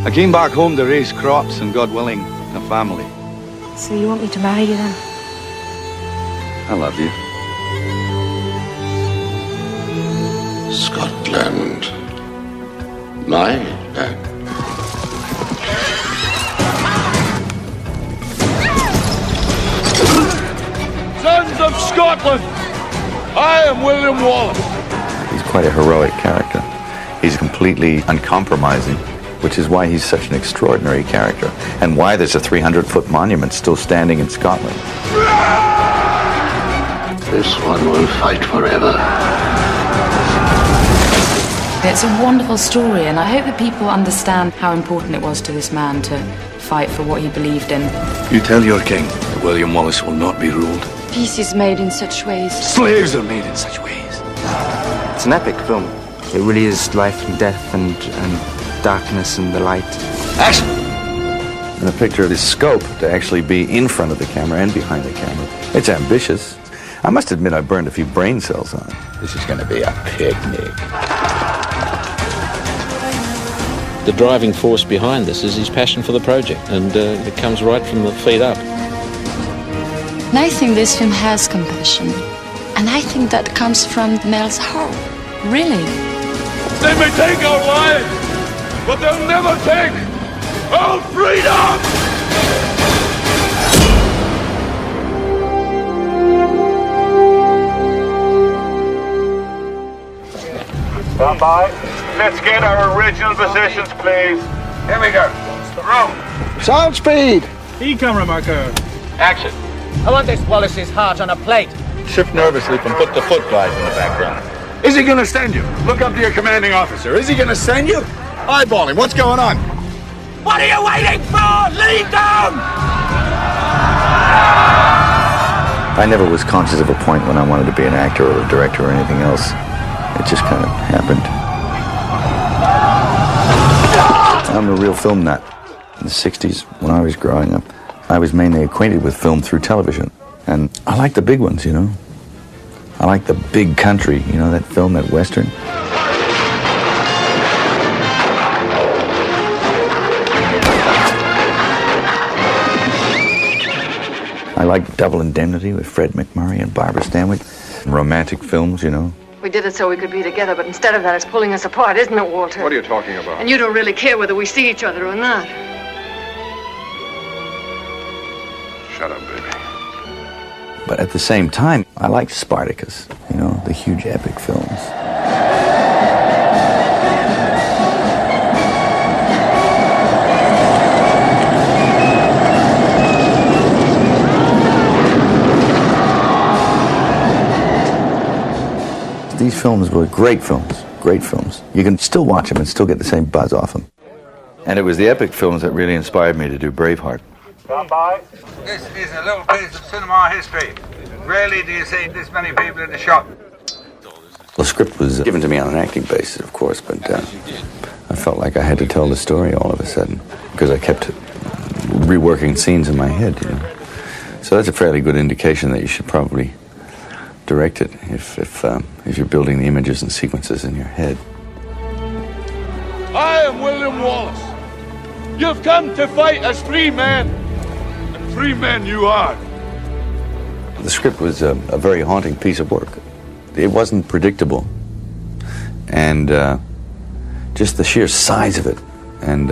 I came back home to raise crops and, God willing, a family. So you want me to marry you then? I love you. Scotland. My land. Sons of Scotland, I am William Wallace. He's quite a heroic character. He's completely uncompromising, which is why he's such an extraordinary character, and why there's a 300-foot monument still standing in Scotland. This one will fight forever. It's a wonderful story, and I hope that people understand how important it was to this man to fight for what he believed in. You tell your king that William Wallace will not be ruled. Peace is made in such ways. Slaves are made in such ways. It's an epic film. It really is life and death and darkness and the light. Action! And the picture of this scope to actually be in front of the camera and behind the camera. It's ambitious. I must admit I burned a few brain cells on it. This is going to be a picnic. The driving force behind this is his passion for the project, and it comes right from the feet up. And I think this film has compassion, and I think that comes from Mel's heart, really. They may take our lives, but they'll never take our freedom! Stand by. Let's get our original positions, please. Here we go. Roll. Sound speed! E-camera marker. Action. I want this Wallace's heart on a plate. Shift nervously from foot to foot, guys, in the background. Is he gonna send you? Look up to your commanding officer. Is he gonna send you? Eyeball him. What's going on? What are you waiting for? Lead them! I never was conscious of a point when I wanted to be an actor or a director or anything else. It just kind of happened. I'm a real film nut. In the 60s, when I was growing up, I was mainly acquainted with film through television. And I like the big ones, you know. I like the big country, you know, that film, that Western. I like Double Indemnity with Fred McMurray and Barbara Stanwyck. Romantic films, you know. We did it so we could be together, but instead of that, it's pulling us apart, isn't it, Walter? What are you talking about? And you don't really care whether we see each other or not. Shut up, baby. But at the same time, I like Spartacus, you know, the huge epic films. These films were great films, great films. You can still watch them and still get the same buzz off them. And it was the epic films that really inspired me to do Braveheart. Stand by. This is a little piece of cinema history. Rarely do you see this many people in the shop. The script was given to me on an acting basis, of course, but I felt like I had to tell the story all of a sudden because I kept reworking scenes in my head, you know. So that's a fairly good indication that you should probably direct it if you're building the images and sequences in your head. I am William Wallace. You've come to fight as free men, and free men you are. The script was a very haunting piece of work. It wasn't predictable, and just the sheer size of it, and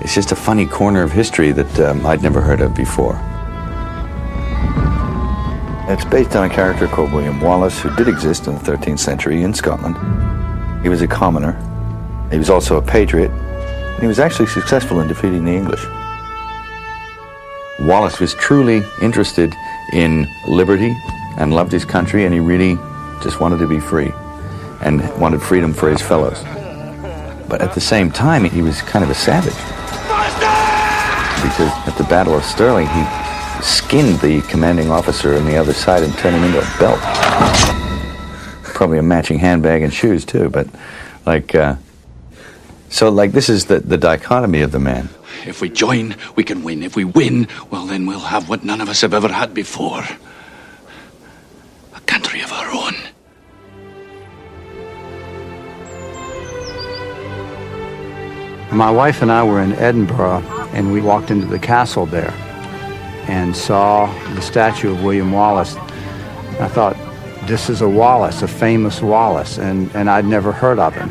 it's just a funny corner of history that I'd never heard of before. It's based on a character called William Wallace, who did exist in the 13th century in Scotland. He was a commoner. He was also a patriot, and he was actually successful in defeating the English. Wallace was truly interested in liberty and loved his country, and he really just wanted to be free and wanted freedom for his fellows. But at the same time, he was kind of a savage. Because at the Battle of Stirling, he skinned the commanding officer on the other side and turned him into a belt. Probably a matching handbag and shoes too, but this is the dichotomy of the man. If we join, we can win. If we win, well, then we'll have what none of us have ever had before. A country of our own. My wife and I were in Edinburgh, and we walked into the castle there and saw the statue of William Wallace. I thought, this is a Wallace, a famous Wallace, and I'd never heard of him.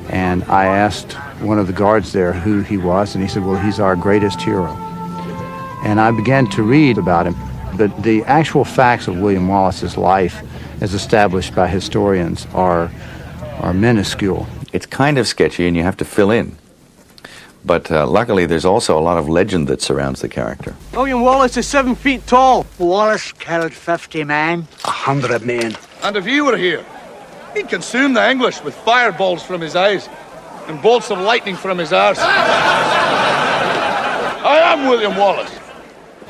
And I asked one of the guards there who he was, and he said, well, he's our greatest hero. And I began to read about him. But the actual facts of William Wallace's life, as established by historians, are minuscule. It's kind of sketchy, and you have to fill in. But luckily, there's also a lot of legend that surrounds the character. William Wallace is 7 feet tall. Wallace killed 50 men. 100 men. And if you were here, he'd consume the English with fireballs from his eyes and bolts of lightning from his arse. I am William Wallace.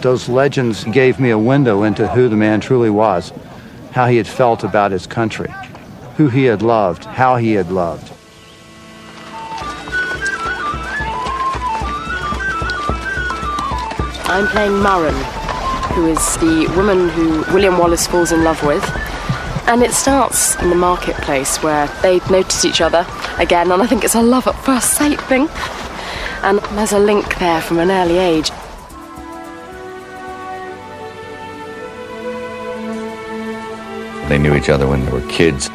Those legends gave me a window into who the man truly was, how he had felt about his country, who he had loved, how he had loved. I'm playing Murren, who is the woman who William Wallace falls in love with. And it starts in the marketplace where they notice each other again, and I think it's a love at first sight thing. And there's a link there from an early age. They knew each other when they were kids,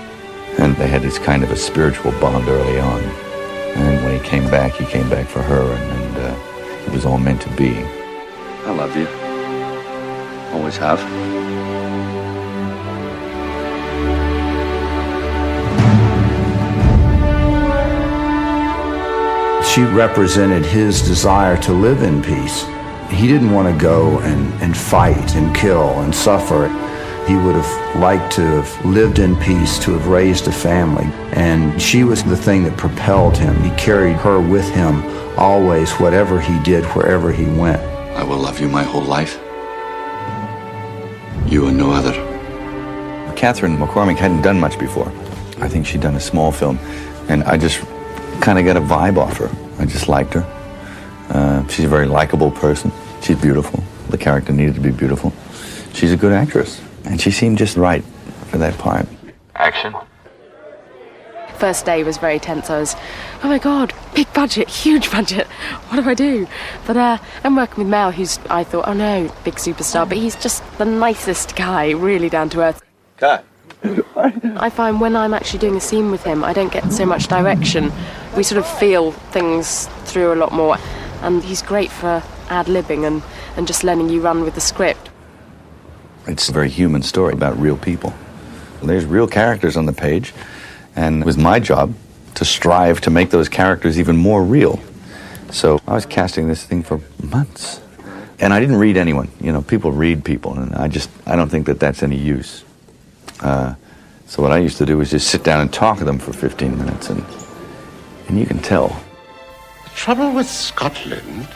and they had this kind of a spiritual bond early on. And when he came back for her, and it was all meant to be. I love you. Always have. She represented his desire to live in peace. He didn't want to go and fight and kill and suffer. He would have liked to have lived in peace, to have raised a family. And she was the thing that propelled him. He carried her with him always, whatever he did, wherever he went. I will love you my whole life. You and no other. Catherine McCormack hadn't done much before. I think she'd done a small film, and I just kind of got a vibe off her. I just liked her. She's a very likable person. She's beautiful. The character needed to be beautiful. She's a good actress, and she seemed just right for that part. Action. First day was very tense. I was, oh my God, big budget, huge budget. What do I do? But I'm working with Mel, who's, I thought, oh no, big superstar, but he's just the nicest guy, really down to earth. Cut. I find when I'm actually doing a scene with him, I don't get so much direction. We sort of feel things through a lot more, and he's great for ad-libbing and just letting you run with the script. It's a very human story about real people. There's real characters on the page, and it was my job to strive to make those characters even more real. So I was casting this thing for months. And I didn't read anyone. You know, people read people, and I don't think that that's any use. So what I used to do was just sit down and talk to them for 15 minutes, and you can tell. The trouble with Scotland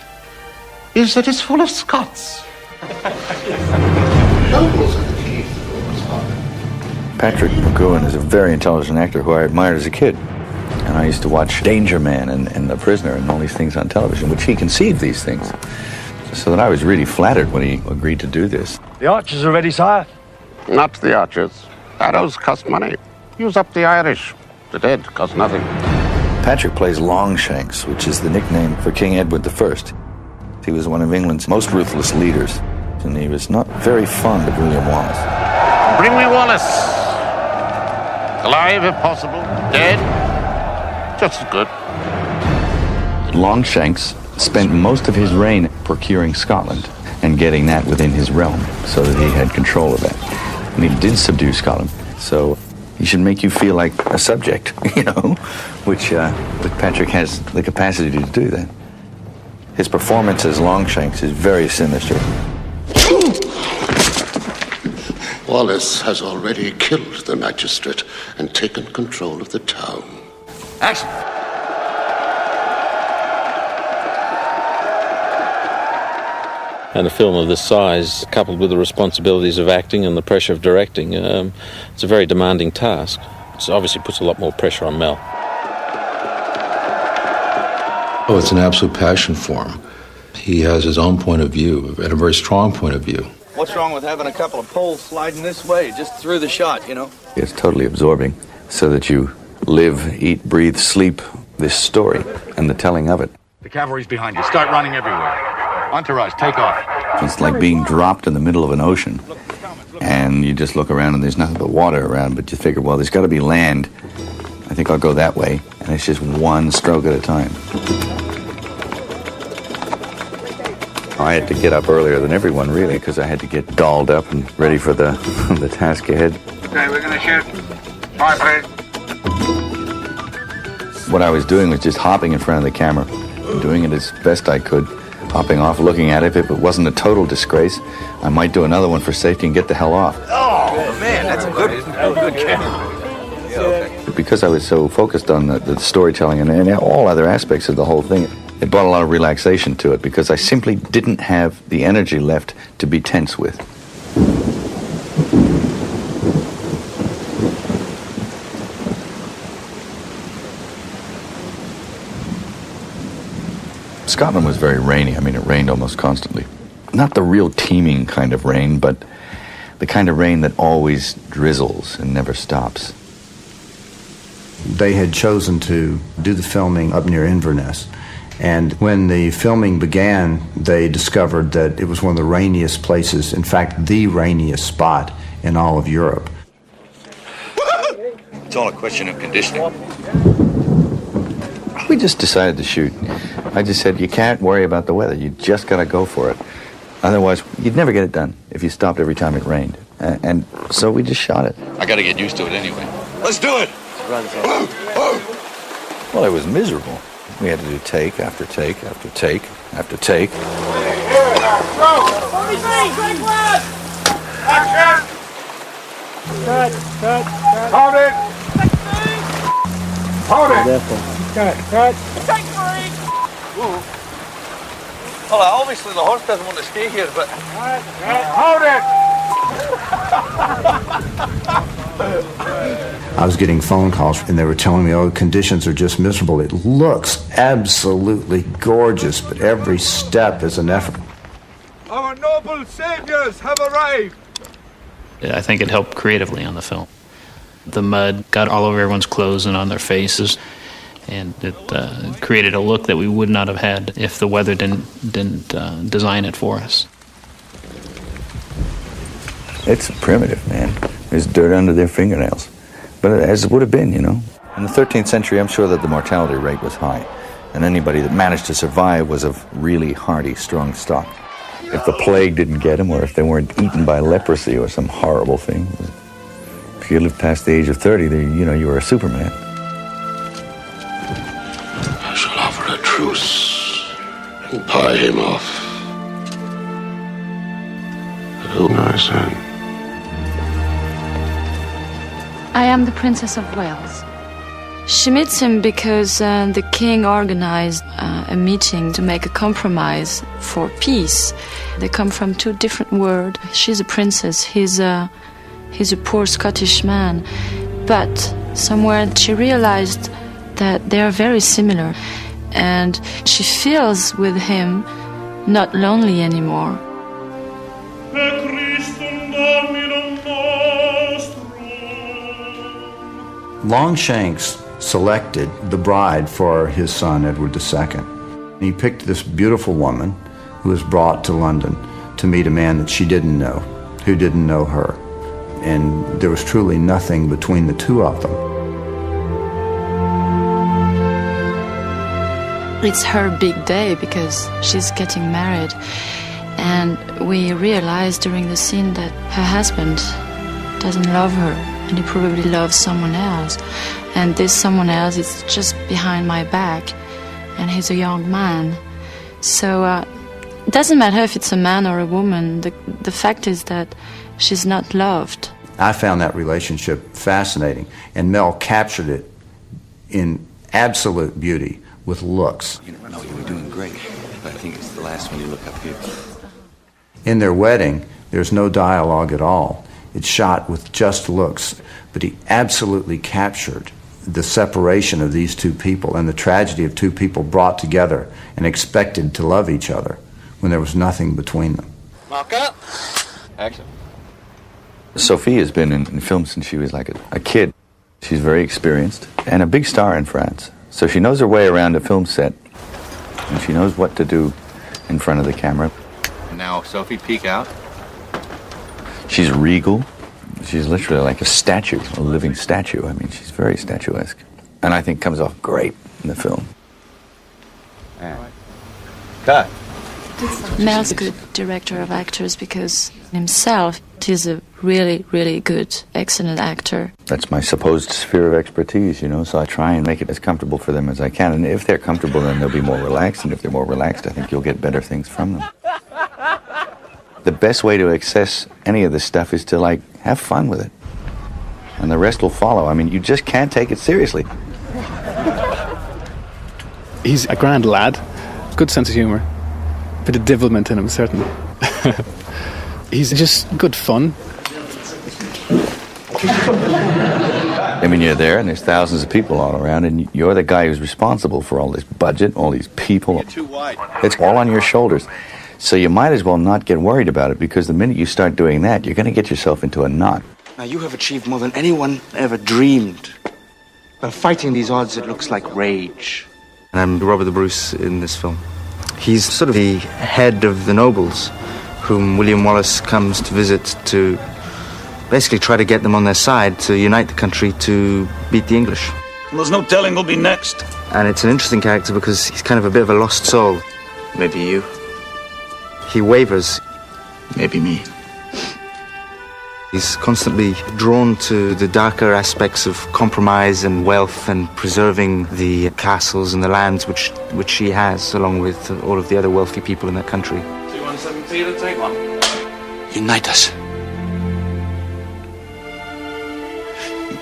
is that it's full of Scots. Patrick McGoohan is a very intelligent actor who I admired as a kid. And I used to watch Danger Man and The Prisoner and all these things on television, which he conceived these things. So that I was really flattered when he agreed to do this. The archers are ready, sire. Not the archers. Arrows cost money. Use up the Irish. The dead cost nothing. Patrick plays Longshanks, which is the nickname for King Edward I. He was one of England's most ruthless leaders, and he was not very fond of William Wallace. Bring me Wallace. Alive if possible. Dead. Just as good. Longshanks spent most of his reign procuring Scotland and getting that within his realm so that he had control of that. And he did subdue Scotland, so he should make you feel like a subject, you know, which Patrick has the capacity to do that. His performance as Longshanks is very sinister. Wallace has already killed the magistrate and taken control of the town. Action! And a film of this size, coupled with the responsibilities of acting and the pressure of directing, it's a very demanding task. It obviously puts a lot more pressure on Mel. Oh, it's an absolute passion for him. He has his own point of view, and a very strong point of view. What's wrong with having a couple of poles sliding this way, just through the shot, you know? It's totally absorbing, so that you live, eat, breathe, sleep this story and the telling of it. The cavalry's behind you. Start running everywhere. Entourage, take off. It's like being dropped in the middle of an ocean, and you just look around and there's nothing but water around, but you figure, well, there's got to be land. I think I'll go that way, and it's just one stroke at a time. I had to get up earlier than everyone, really, because I had to get dolled up and ready for the the task ahead. Okay, we're going to shoot. Fire, please. What I was doing was just hopping in front of the camera, doing it as best I could, hopping off, looking at it. If it wasn't a total disgrace, I might do another one for safety and get the hell off. Oh, man, that's a good camera. Yeah, okay. Because I was so focused on the storytelling and all other aspects of the whole thing, it brought a lot of relaxation to it because I simply didn't have the energy left to be tense with. Scotland was very rainy. I mean, it rained almost constantly. Not the real teeming kind of rain, but the kind of rain that always drizzles and never stops. They had chosen to do the filming up near Inverness. And when the filming began, they discovered that it was one of the rainiest places, in fact, the rainiest spot in all of Europe. It's all a question of conditioning. We just decided to shoot. I just said, you can't worry about the weather. You just got to go for it. Otherwise, you'd never get it done if you stopped every time it rained. And so we just shot it. I got to get used to it anyway. Let's do it! Well, it was miserable. We had to do take after take after take after take. Action! Cut. Hold it! Hold it! Cut. Take 3! Well, obviously the horse doesn't want to stay here, but... Hold it! I was getting phone calls, and they were telling me, oh, the conditions are just miserable. It looks absolutely gorgeous, but every step is an effort. Our noble saviors have arrived! I think it helped creatively on the film. The mud got all over everyone's clothes and on their faces, and it created a look that we would not have had if the weather didn't design it for us. It's primitive, man. There's dirt under their fingernails. But as it would have been, you know. In the 13th century, I'm sure that the mortality rate was high, and anybody that managed to survive was of really hardy, strong stock. If the plague didn't get them, or if they weren't eaten by leprosy or some horrible thing, if you lived past the age of 30, you were a Superman. I shall offer a truce and pie him off. Who knows then? I am the Princess of Wales. She meets him because the king organized a meeting to make a compromise for peace. They come from two different worlds. She's a princess, he's a poor Scottish man. But somewhere she realized that they are very similar, and she feels with him not lonely anymore. Longshanks selected the bride for his son, Edward II. He picked this beautiful woman who was brought to London to meet a man that she didn't know, who didn't know her. And there was truly nothing between the two of them. It's her big day because she's getting married. And we realized during the scene that her husband doesn't love her, and he probably loves someone else. And this someone else is just behind my back, and he's a young man. So it doesn't matter if it's a man or a woman. The fact is that she's not loved. I found that relationship fascinating, and Mel captured it in absolute beauty with looks. You were doing great, but I think it's the last one you look up here. In their wedding, there's no dialogue at all. It's shot with just looks, but he absolutely captured the separation of these two people and the tragedy of two people brought together and expected to love each other when there was nothing between them. Mark up. Action. Sophie has been in film since she was like a kid. She's very experienced and a big star in France. So she knows her way around a film set, and she knows what to do in front of the camera. Now, Sophie, peek out. She's regal. She's literally like a statue, a living statue. I mean, she's very statuesque. And I think comes off great in the film. Cut. Mel's a good director of actors because himself, he's a really, really good, excellent actor. That's my supposed sphere of expertise, you know, so I try and make it as comfortable for them as I can. And if they're comfortable, then they'll be more relaxed. And if they're more relaxed, I think you'll get better things from them. The best way to access any of this stuff is to, like, have fun with it. And the rest will follow. I mean, you just can't take it seriously. He's a grand lad, good sense of humour, bit of devilment in him, certainly. He's just good fun. I mean, you're there, and there's thousands of people all around, and you're the guy who's responsible for all this budget, all these people. You're too wide. It's all on your shoulders. So you might as well not get worried about it, because the minute you start doing that, you're going to get yourself into a knot. Now, you have achieved more than anyone ever dreamed. By fighting these odds, it looks like rage. And I'm Robert the Bruce in this film. He's sort of the head of the nobles, whom William Wallace comes to visit to basically try to get them on their side, to unite the country to beat the English. Well, there's no telling who'll be next. And it's an interesting character because he's kind of a bit of a lost soul. Maybe you. He wavers. Maybe me. He's constantly drawn to the darker aspects of compromise and wealth and preserving the castles and the lands which he has, along with all of the other wealthy people in that country. 217 to take one. Unite us.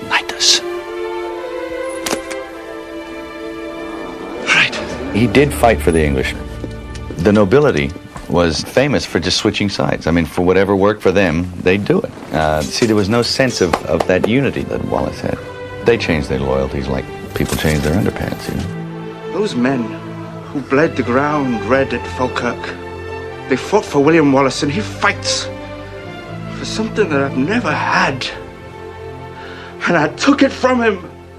Unite us. Right. He did fight for the English. The nobility was famous for just switching sides. I mean, for whatever worked for them, they'd do it. See, there was no sense of that unity that Wallace had. They changed their loyalties like people change their underpants, you know. Those men who bled the ground red at Falkirk, they fought for William Wallace, and he fights for something that I've never had. And I took it from him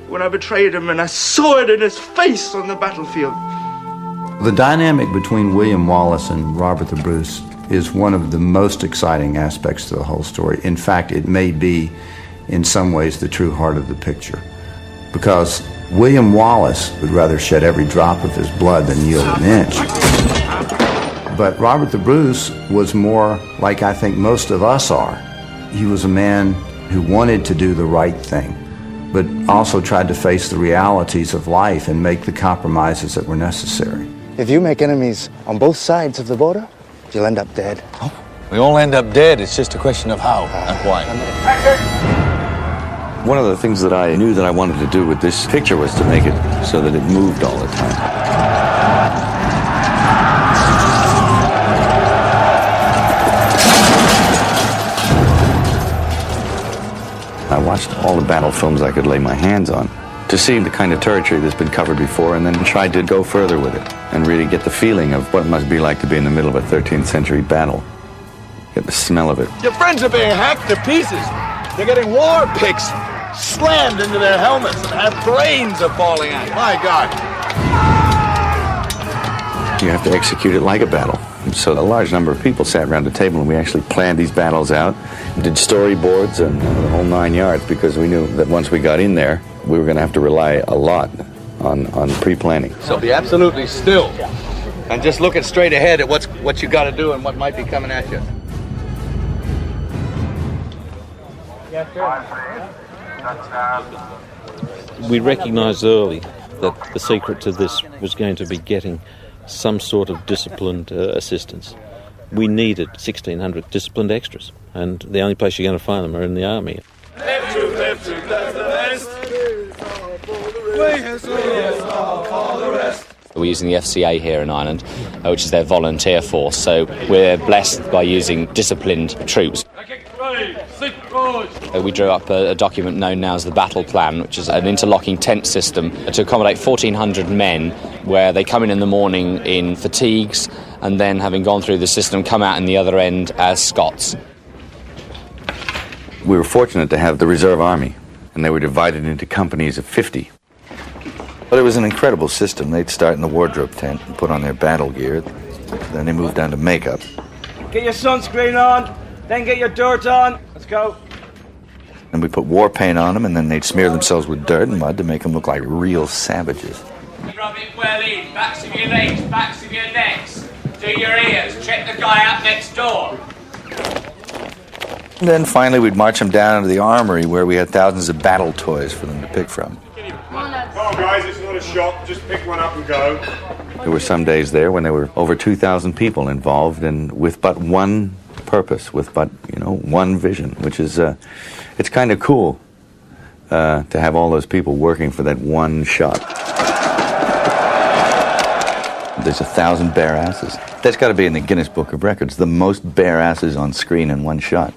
when I betrayed him, and I saw it in his face on the battlefield. The dynamic between William Wallace and Robert the Bruce is one of the most exciting aspects to the whole story. In fact, it may be, in some ways, the true heart of the picture. Because William Wallace would rather shed every drop of his blood than yield an inch. But Robert the Bruce was more like I think most of us are. He was a man who wanted to do the right thing, but also tried to face the realities of life and make the compromises that were necessary. If you make enemies on both sides of the border, you'll end up dead. Oh, we all end up dead. It's just a question of how and why. One of the things that I knew that I wanted to do with this picture was to make it so that it moved all the time. I watched all the battle films I could lay my hands on to see the kind of territory that's been covered before, and then tried to go further with it and really get the feeling of what it must be like to be in the middle of a 13th century battle. Get the smell of it. Your friends are being hacked to pieces. They're getting war picks slammed into their helmets, and half brains are falling out. My God. You have to execute it like a battle. So a large number of people sat around the table, and we actually planned these battles out, did storyboards and the whole 9 yards, because we knew that once we got in there, we were going to have to rely a lot on pre-planning. So be absolutely still and just looking straight ahead at what you got to do and what might be coming at you. We recognised early that the secret to this was going to be getting some sort of disciplined assistance. We needed 1,600 disciplined extras, and the only place you're going to find them are in the army. Left to that's the best. We're using the FCA here in Ireland, which is their volunteer force, so we're blessed by using disciplined troops. We drew up a document known now as the Battle Plan, which is an interlocking tent system to accommodate 1,400 men, where they come in the morning in fatigues, and then, having gone through the system, come out in the other end as Scots. We were fortunate to have the reserve army, and they were divided into companies of 50. But it was an incredible system. They'd start in the wardrobe tent and put on their battle gear. Then they moved down to makeup. Get your sunscreen on, then get your dirt on. Let's go. And we put war paint on them, and then they'd smear themselves with dirt and mud to make them look like real savages. Rub it well in, backs of your legs, backs of your necks. Do your ears, check the guy up next door. And then finally we'd march them down into the armory where we had thousands of battle toys for them to pick from. Come on, guys, it's not a shop. Just pick one up and go. There were some days there when there were over 2,000 people involved, and with but one purpose, with but, one vision, which is, it's kind of cool to have all those people working for that one shot. There's 1,000 bare asses. That's got to be in the Guinness Book of Records, the most bare asses on screen in one shot.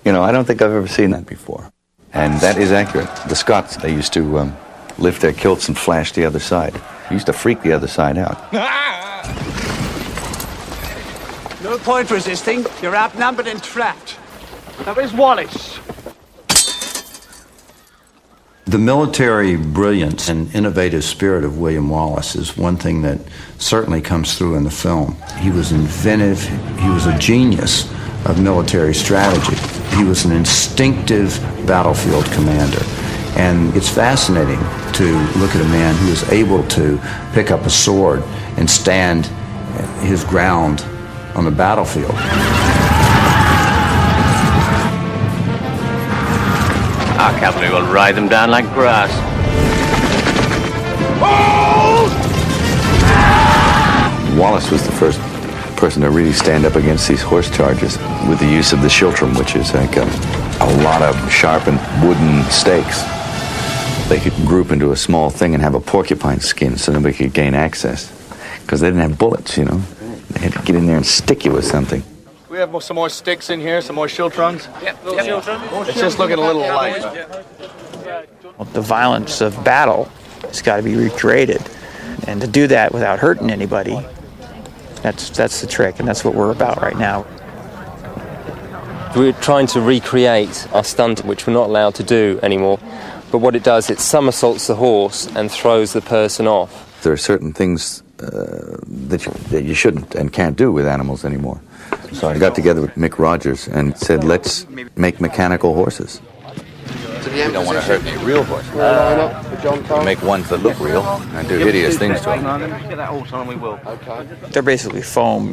I don't think I've ever seen that before. And that is accurate. The Scots, they used to lift their kilts and flash the other side. They used to freak the other side out. No point resisting. You're outnumbered and trapped. Now where's Wallace? The military brilliance and innovative spirit of William Wallace is one thing that certainly comes through in the film. He was inventive. He was a genius of military strategy. He was an instinctive battlefield commander. And it's fascinating to look at a man who is able to pick up a sword and stand his ground on the battlefield. Our cavalry will ride them down like grass. Wallace was the first person to really stand up against these horse charges with the use of the schiltrum, which is like a lot of sharpened wooden stakes. They could group into a small thing and have a porcupine skin so nobody could gain access. Because they didn't have bullets, They had to get in there and stick you with something. We have some more sticks in here, some more schiltrons. Yep. It's just looking a little light. The violence of battle has got to be recreated. And to do that without hurting anybody, that's the trick, and that's what we're about right now. We're trying to recreate our stunt, which we're not allowed to do anymore. But what it does, it somersaults the horse and throws the person off. There are certain things that you shouldn't and can't do with animals anymore. So I got together with Mick Rogers and said, let's make mechanical horses. We don't want to hurt any real horses. Make ones that look real and do hideous things to them. Get that horse on and we will. They're basically foam,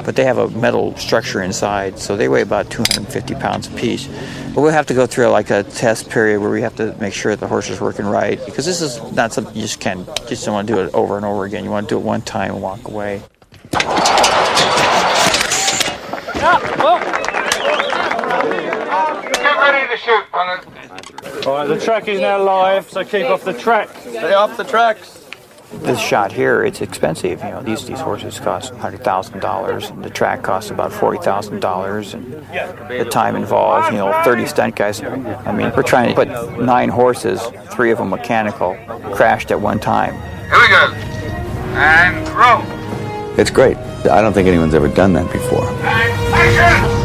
but they have a metal structure inside, so they weigh about 250 pounds apiece. But we'll have to go through like a test period where we have to make sure the horse is working right, because this is not something you just don't want to do it over and over again. You want to do it one time and walk away. Get ready to shoot, Bannen. All right, the track is now live, so keep off the track. Stay off the tracks. This shot here, it's expensive. These horses cost $100,000, and the track costs about $40,000, and the time involved, 30 stunt guys. We're trying to put 9 horses, 3 of them mechanical, crashed at one time. Here we go. And roll. It's great. I don't think anyone's ever done that before. And action!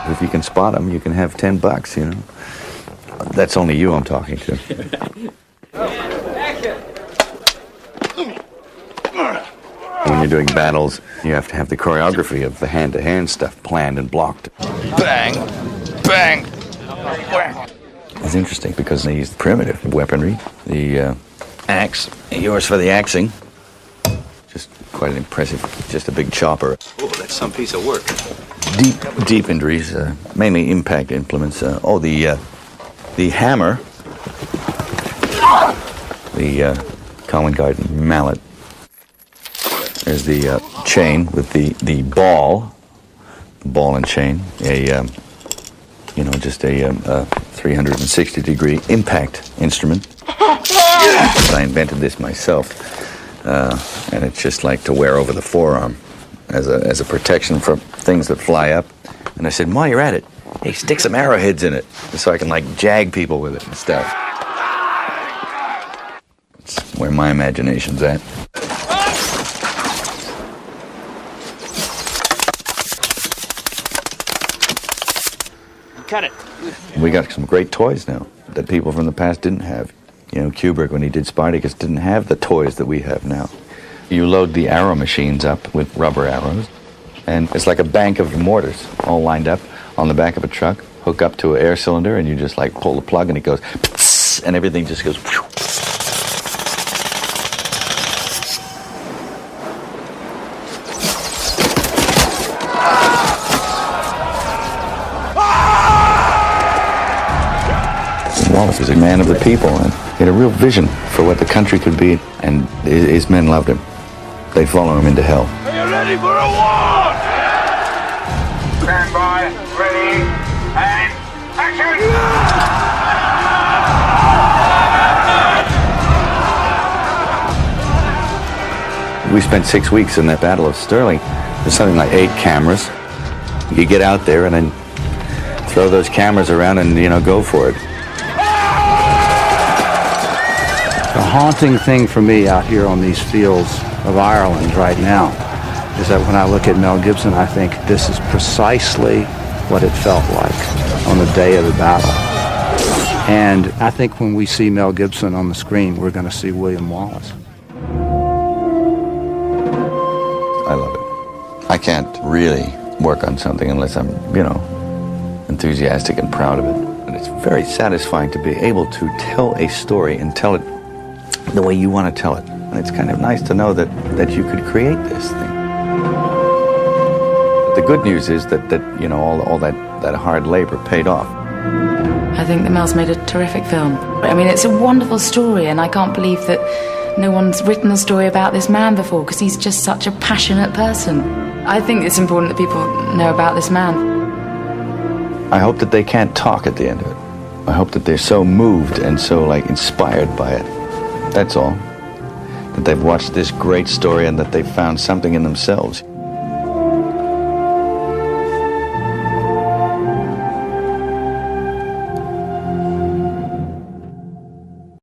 If you can spot them, you can have $10, That's only you I'm talking to. When you're doing battles, you have to have the choreography of the hand-to-hand stuff planned and blocked. Bang! Bang! Whack! It's interesting because they use the primitive weaponry, the axe, yours for the axing. Just quite an impressive, just a big chopper. Oh, that's some piece of work. Deep injuries, mainly impact implements. The hammer, the Common Garden mallet. There's the chain with the ball and chain. Just a 360-degree impact instrument. I invented this myself, and it's just like to wear over the forearm as a protection for things that fly up. And I said, while you're at it, hey, stick some arrowheads in it so I can jag people with it and stuff. That's where my imagination's at. cut it. We got some great toys now that people from the past didn't have. You know, Kubrick, when he did Spartacus, didn't have the toys that we have now. You load the arrow machines up with rubber arrows, and it's like a bank of mortars all lined up on the back of a truck, hook up to an air cylinder, and you just like pull the plug and it goes, and everything just goes. Wallace was a man of the people, and he had a real vision for what the country could be, and his men loved him. They'd follow him into hell. Are you ready for a war? Stand by, ready, and action! We spent 6 weeks in that Battle of Stirling. There's something like 8 cameras. You get out there and then throw those cameras around and, you know, go for it. The haunting thing for me out here on these fields of Ireland right now is that when I look at Mel Gibson, I think this is precisely what it felt like on the day of the battle. And I think when we see Mel Gibson on the screen, we're going to see William Wallace. I love it. I can't really work on something unless I'm, you know, enthusiastic and proud of it. And it's very satisfying to be able to tell a story and tell it the way you want to tell it. And it's kind of nice to know that you could create this thing. The good news is that you know, all that hard labor paid off. I think that Mel's made a terrific film. I mean, it's a wonderful story, and I can't believe that no one's written a story about this man before, because he's just such a passionate person. I think it's important that people know about this man. I hope that they can't talk at the end of it. I hope that they're so moved and so, like, inspired by it. That's all. That they've watched this great story and that they've found something in themselves.